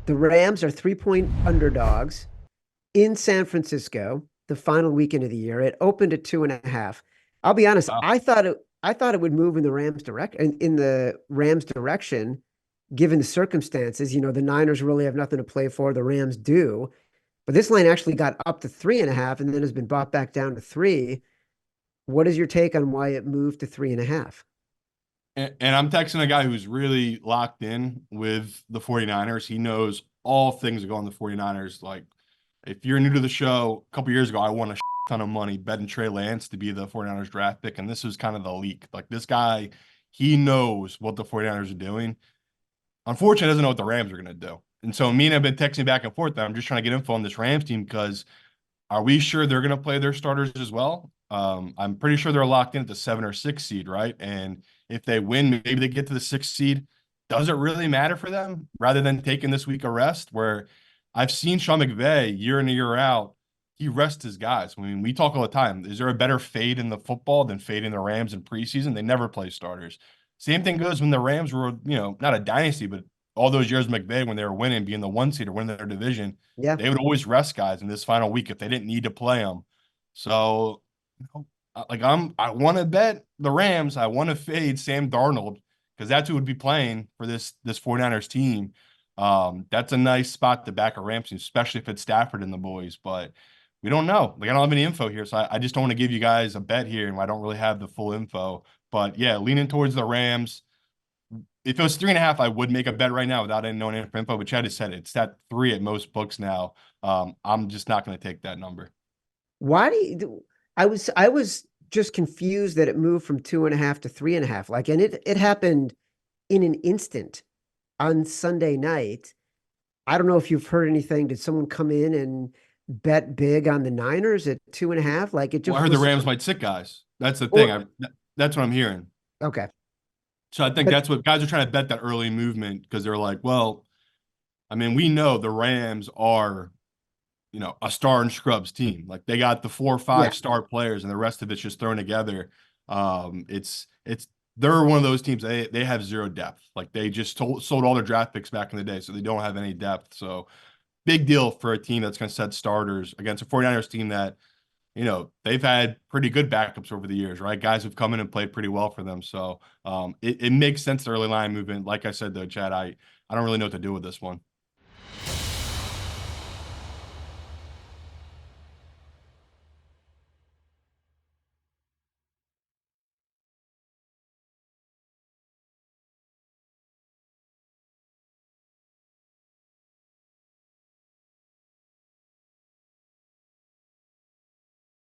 The Rams are 3-point underdogs in San Francisco, the final weekend of the year. It opened at 2.5. I'll be honest, Wow. I thought it would move in the Rams direction, given the circumstances. The Niners really have nothing to play for. The Rams do. But this line actually got up to 3.5 and then has been brought back down to 3. What is your take on why it moved to 3.5? And I'm texting a guy who's really locked in with the 49ers. He knows all things that go on the 49ers. Like, if you're new to the show, a couple years ago, I won a ton of money betting Trey Lance to be the 49ers draft pick. And this was kind of the leak. Like, this guy, he knows what the 49ers are doing. Unfortunately, doesn't know what the Rams are going to do. And so me and have been texting back and forth. I'm just trying to get info on this Rams team because are we sure they're going to play their starters as well? I'm pretty sure they're locked in at the 7 or 6 seed, right? And if they win, maybe they get to the 6 seed. Does it really matter for them rather than taking this week a rest? Where I've seen Sean McVay year in and year out, he rests his guys. I mean, we talk all the time. Is there a better fade in the football than fading the Rams in preseason? They never play starters. Same thing goes when the Rams were, not a dynasty, but all those years McVay when they were winning, being the 1 seed or winning their division, Yeah. they would always rest guys in this final week if they didn't need to play them. So, like I want to bet the Rams. I want to fade Sam Darnold because that's who would be playing for this 49ers team. That's a nice spot to back a Rams team, especially if it's Stafford and the boys. But we don't know. Like I don't have any info here, so I just don't want to give you guys a bet here, and I don't really have the full info. But yeah, leaning towards the Rams. If it was 3.5, I would make a bet right now without any knowing info. But Chad has said it's at 3 at most books now. I'm just not going to take that number. Why do you? I was just confused that it moved from 2.5 to 3.5. Like, and it happened in an instant on Sunday night. I don't know if you've heard anything. Did someone come in and bet big on the Niners at 2.5? Like, it Well, I just heard the was Rams might sit guys. That's the thing. or That's what I'm hearing. okay. So I think But that's what guys are trying to bet that early movement because they're like, well, I mean, we know the Rams are, a star and scrubs team. Like they got the 4 or 5 yeah, star players and the rest of it's just thrown together. It's they're one of those teams. They have zero depth. Like they just sold all their draft picks back in the day, so they don't have any depth. So big deal for a team that's going to set starters against a 49ers team that they've had pretty good backups over the years, right? Guys who've come in and played pretty well for them. So it makes sense the early line movement. Like I said, though, Chad, I don't really know what to do with this one.